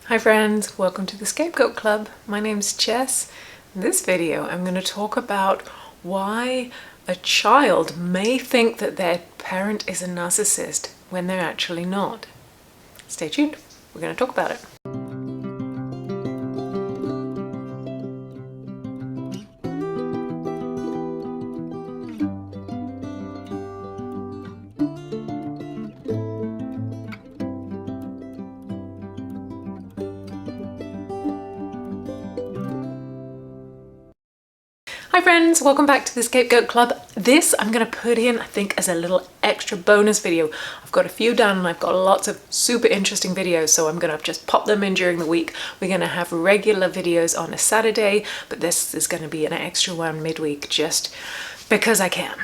Hi friends, welcome to the Scapegoat Club. My name's Jess. In this video I'm going to talk about why a child may think that their parent is a narcissist when they're actually not. Stay tuned, we're going to talk about it. Hi friends, welcome back to the Scapegoat Club. This I'm going to put in, I think, as a little extra bonus video. I've got a few done and I've got lots of super interesting videos, so I'm going to just pop them in during the week. We're going to have regular videos on a Saturday, but this is going to be an extra one midweek just because I can.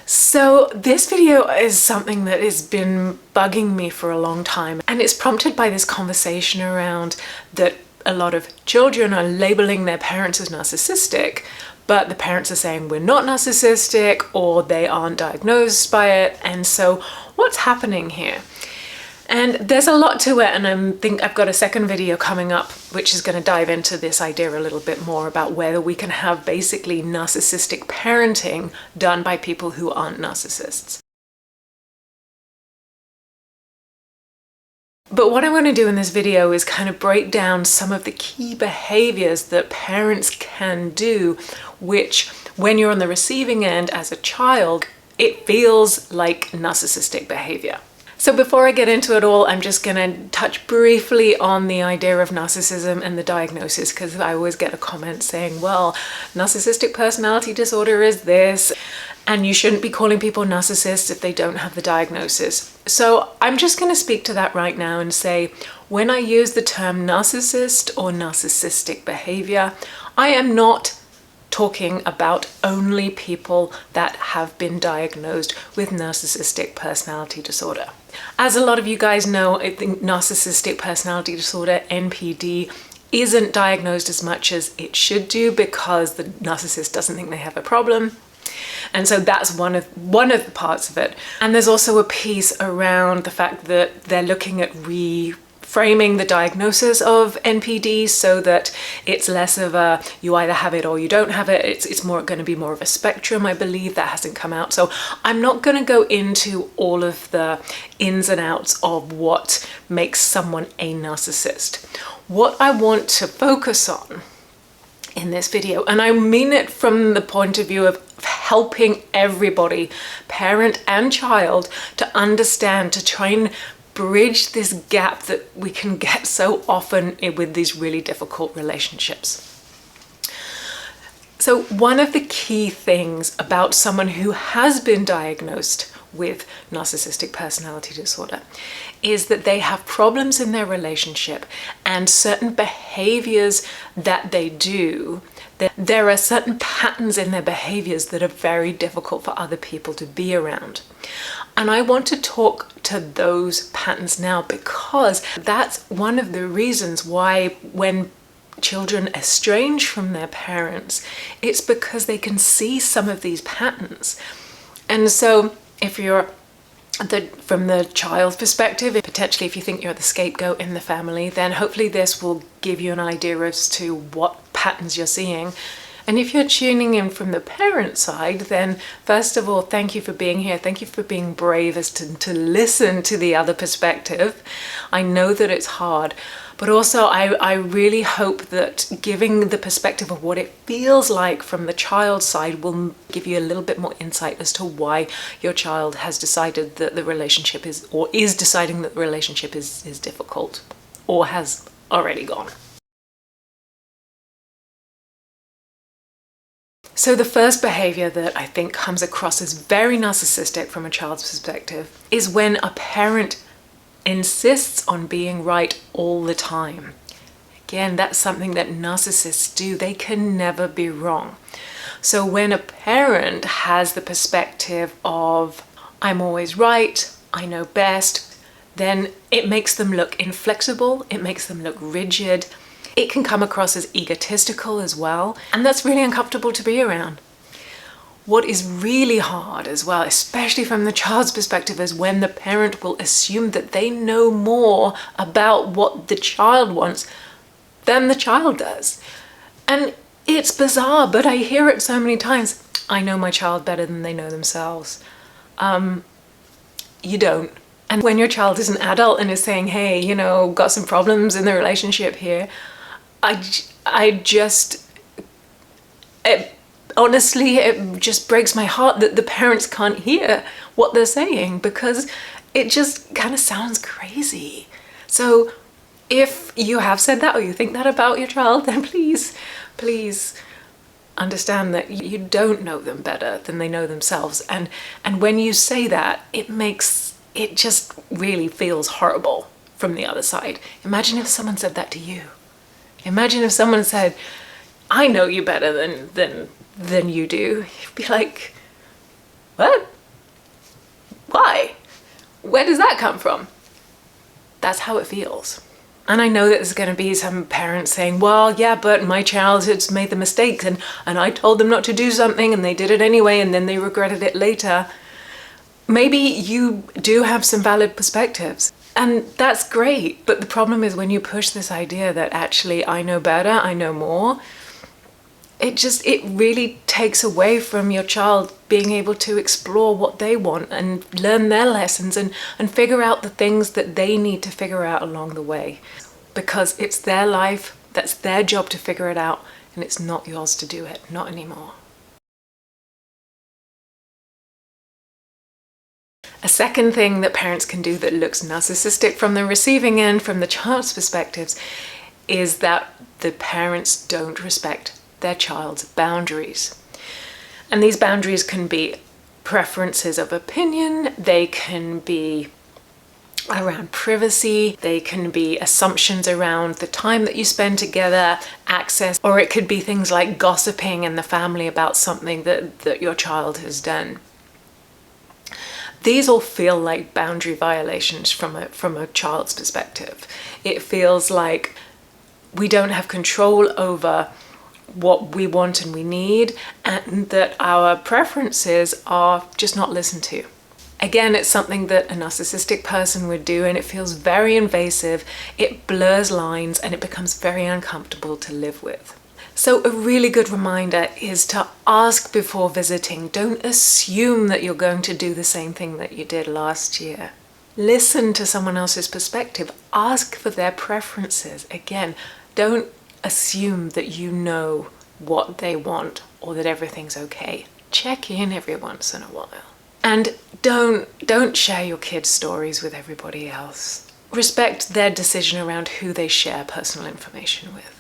So this video is something that has been bugging me for a long time, and it's prompted by this conversation around that a lot of children are labeling their parents as narcissistic, but the parents are saying we're not narcissistic or they aren't diagnosed by it. And so what's happening here? And there's a lot to it, and I think I've got a second video coming up which is going to dive into this idea a little bit more about whether we can have basically narcissistic parenting done by people who aren't narcissists. But what I'm going to do in this video is kind of break down some of the key behaviors that parents can do, which when you're on the receiving end as a child, it feels like narcissistic behavior. So before I get into it all, I'm just going to touch briefly on the idea of narcissism and the diagnosis, because I always get a comment saying, well, narcissistic personality disorder is this, and you shouldn't be calling people narcissists if they don't have the diagnosis. So I'm just going to speak to that right now and say, when I use the term narcissist or narcissistic behavior, I am not talking about only people that have been diagnosed with narcissistic personality disorder. As a lot of you guys know, I think narcissistic personality disorder, NPD, isn't diagnosed as much as it should do because the narcissist doesn't think they have a problem. And so that's one of the parts of it. And there's also a piece around the fact that they're looking at reframing the diagnosis of NPD so that it's less of a you either have it or you don't have it. It's more going to be more of a spectrum, I believe. That hasn't come out. So I'm not going to go into all of the ins and outs of what makes someone a narcissist. What I want to focus on in this video, and I mean it from the point of view of helping everybody, parent and child, to understand, to try and bridge this gap that we can get so often with these really difficult relationships. So one of the key things about someone who has been diagnosed with narcissistic personality disorder is that they have problems in their relationship and certain behaviors that they do. There are certain patterns in their behaviors that are very difficult for other people to be around. And I want to talk to those patterns now because that's one of the reasons why when children estrange from their parents, it's because they can see some of these patterns. And so if you're from the child's perspective, potentially if you think you're the scapegoat in the family, then hopefully this will give you an idea as to what patterns you're seeing. And if you're tuning in from the parent side, then first of all, thank you for being here. Thank you for being brave as to listen to the other perspective. I know that it's hard, but also I really hope that giving the perspective of what it feels like from the child's side will give you a little bit more insight as to why your child has decided that the relationship is deciding that the relationship is difficult or has already gone. So the first behavior that I think comes across as very narcissistic from a child's perspective is when a parent insists on being right all the time. Again, that's something that narcissists do. They can never be wrong. So when a parent has the perspective of, I'm always right, I know best, then it makes them look inflexible, it makes them look rigid. It can come across as egotistical as well, and that's really uncomfortable to be around. What is really hard as well, especially from the child's perspective, is when the parent will assume that they know more about what the child wants than the child does. And it's bizarre, but I hear it so many times. I know my child better than they know themselves. You don't. And when your child is an adult and is saying, hey, you know, got some problems in the relationship here, honestly, it just breaks my heart that the parents can't hear what they're saying, because it just kind of sounds crazy. So if you have said that, or you think that about your child, then please understand that you don't know them better than they know themselves. And when you say that, it just really feels horrible from the other side. Imagine if someone said that to you. Imagine if someone said, I know you better than you do. You'd be like, what? Why? Where does that come from? That's how it feels. And I know that there's going to be some parents saying, well, yeah, but my child has made the mistakes and I told them not to do something and they did it anyway and then they regretted it later. Maybe you do have some valid perspectives, and that's great. But the problem is when you push this idea that actually I know better, I know more, it really takes away from your child being able to explore what they want and learn their lessons and figure out the things that they need to figure out along the way. Because it's their life, that's their job to figure it out, and it's not yours to do it, not anymore. A second thing that parents can do that looks narcissistic from the receiving end, from the child's perspectives, is that the parents don't respect their child's boundaries. And these boundaries can be preferences of opinion, they can be around privacy, they can be assumptions around the time that you spend together, access, or it could be things like gossiping in the family about something that your child has done. These all feel like boundary violations from a child's perspective. It feels like we don't have control over what we want and we need, and that our preferences are just not listened to. Again, it's something that a narcissistic person would do, and it feels very invasive, it blurs lines, and it becomes very uncomfortable to live with. So a really good reminder is to ask before visiting. Don't assume that you're going to do the same thing that you did last year. Listen to someone else's perspective. Ask for their preferences. Again, don't assume that you know what they want or that everything's okay. Check in every once in a while. And don't share your kids' stories with everybody else. Respect their decision around who they share personal information with.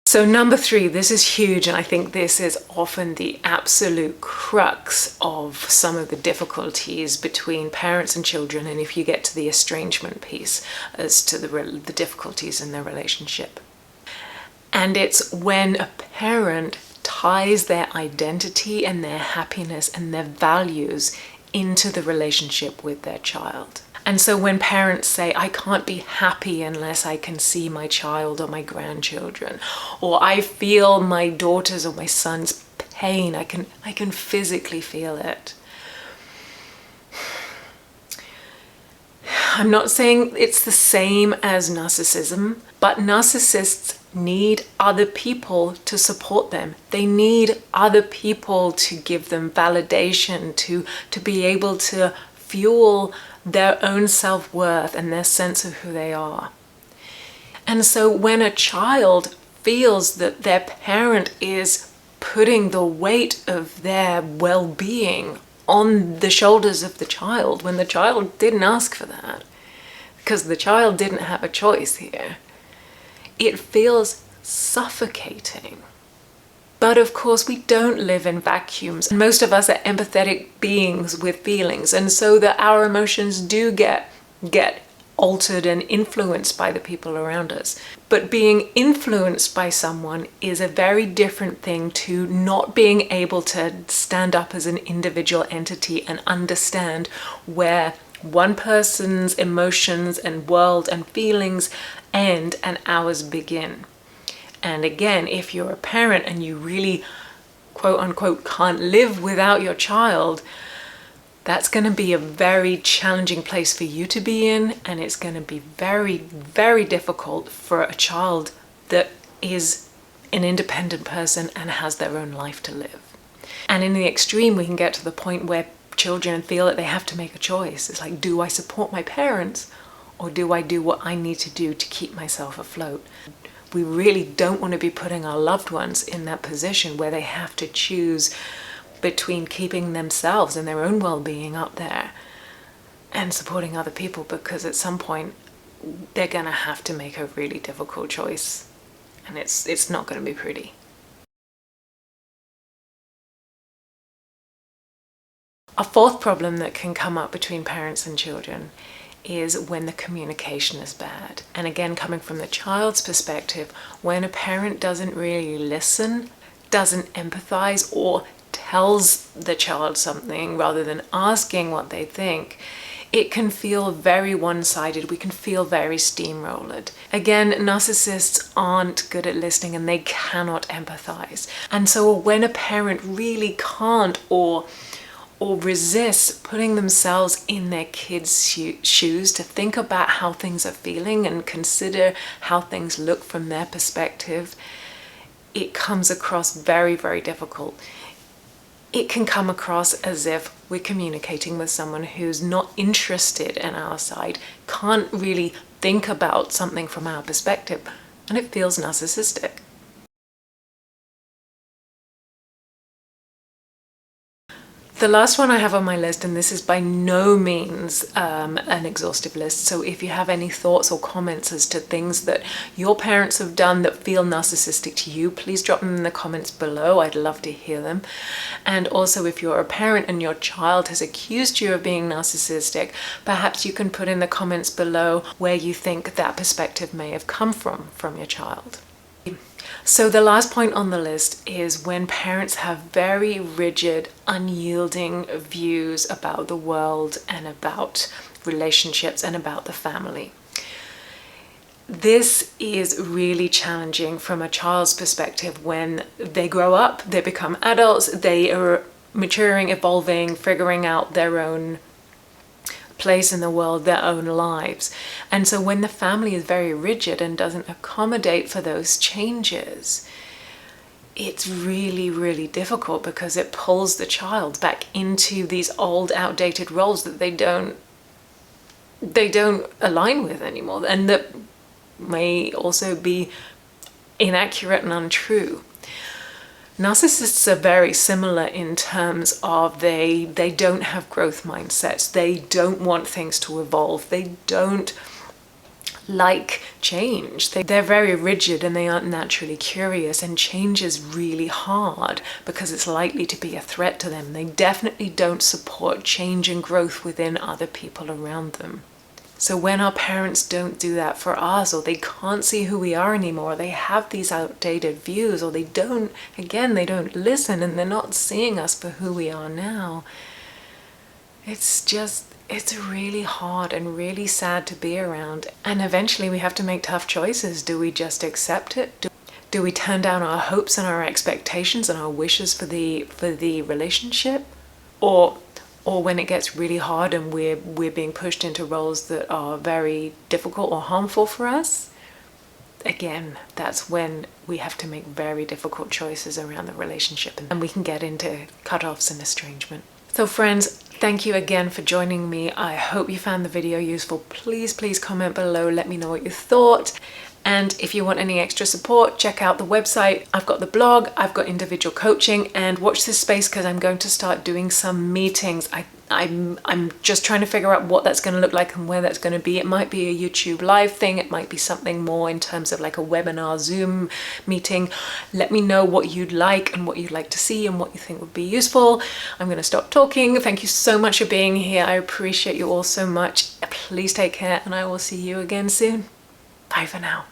So number 3, this is huge, and I think this is often the absolute crux of some of the difficulties between parents and children, and if you get to the estrangement piece as to the difficulties in their relationship. And it's when a parent ties their identity and their happiness and their values into the relationship with their child. And so when parents say, I can't be happy unless I can see my child or my grandchildren, or I feel my daughter's or my son's pain, I can physically feel it. I'm not saying it's the same as narcissism, but narcissists need other people to support them. They need other people to give them validation, to be able to fuel their own self-worth and their sense of who they are. And so when a child feels that their parent is putting the weight of their well-being on the shoulders of the child, when the child didn't ask for that, because the child didn't have a choice here, it feels suffocating. But of course, we don't live in vacuums. Most of us are empathetic beings with feelings, and so that our emotions do get altered and influenced by the people around us. But being influenced by someone is a very different thing to not being able to stand up as an individual entity and understand where one person's emotions and world and feelings end and ours begin. And again, if you're a parent and you really, quote unquote, can't live without your child, that's going to be a very challenging place for you to be in, and it's going to be very, very difficult for a child that is an independent person and has their own life to live. And in the extreme, we can get to the point where children feel that they have to make a choice. It's like, do I support my parents, or do I do what I need to do to keep myself afloat? We really don't want to be putting our loved ones in that position where they have to choose between keeping themselves and their own well-being up there and supporting other people, because at some point they're going to have to make a really difficult choice, and it's not going to be pretty. A fourth problem that can come up between parents and children is when the communication is bad. And again, coming from the child's perspective, when a parent doesn't really listen, doesn't empathize, or tells the child something rather than asking what they think, it can feel very one-sided. We can feel very steamrolled. Again, narcissists aren't good at listening and they cannot empathize. And so when a parent really can't or resists putting themselves in their kids' shoes to think about how things are feeling and consider how things look from their perspective, it comes across very, very difficult. It can come across as if we're communicating with someone who's not interested in our side, can't really think about something from our perspective, and it feels narcissistic. The last one I have on my list, and this is by no means an exhaustive list, so if you have any thoughts or comments as to things that your parents have done that feel narcissistic to you, please drop them in the comments below. I'd love to hear them. And also, if you're a parent and your child has accused you of being narcissistic, perhaps you can put in the comments below where you think that perspective may have come from your child. So the last point on the list is when parents have very rigid, unyielding views about the world and about relationships and about the family. This is really challenging from a child's perspective when they grow up, they become adults, they are maturing, evolving, figuring out their own place in the world, their own lives. And so when the family is very rigid and doesn't accommodate for those changes, it's really, really difficult because it pulls the child back into these old, outdated roles that they don't align with anymore, and that may also be inaccurate and untrue. Narcissists are very similar in terms of they don't have growth mindsets. They don't want things to evolve. They don't like change. They're very rigid and they aren't naturally curious, and change is really hard because it's likely to be a threat to them. They definitely don't support change and growth within other people around them. So when our parents don't do that for us, or they can't see who we are anymore, they have these outdated views, or they don't listen and they're not seeing us for who we are now, it's really hard and really sad to be around. And eventually we have to make tough choices. Do we just accept it? Do we turn down our hopes and our expectations and our wishes for the relationship? Or when it gets really hard and we're being pushed into roles that are very difficult or harmful for us, again, that's when we have to make very difficult choices around the relationship, and we can get into cut-offs and estrangement. So friends, thank you again for joining me. I hope you found the video useful. Please comment below, let me know what you thought. And if you want any extra support, check out the website. I've got the blog, I've got individual coaching, and watch this space because I'm going to start doing some meetings. I'm just trying to figure out what that's going to look like and where that's going to be. It might be a YouTube live thing. It might be something more in terms of like a webinar, Zoom meeting. Let me know what you'd like and what you'd like to see and what you think would be useful. I'm going to stop talking. Thank you so much for being here. I appreciate you all so much. Please take care, and I will see you again soon. Bye for now.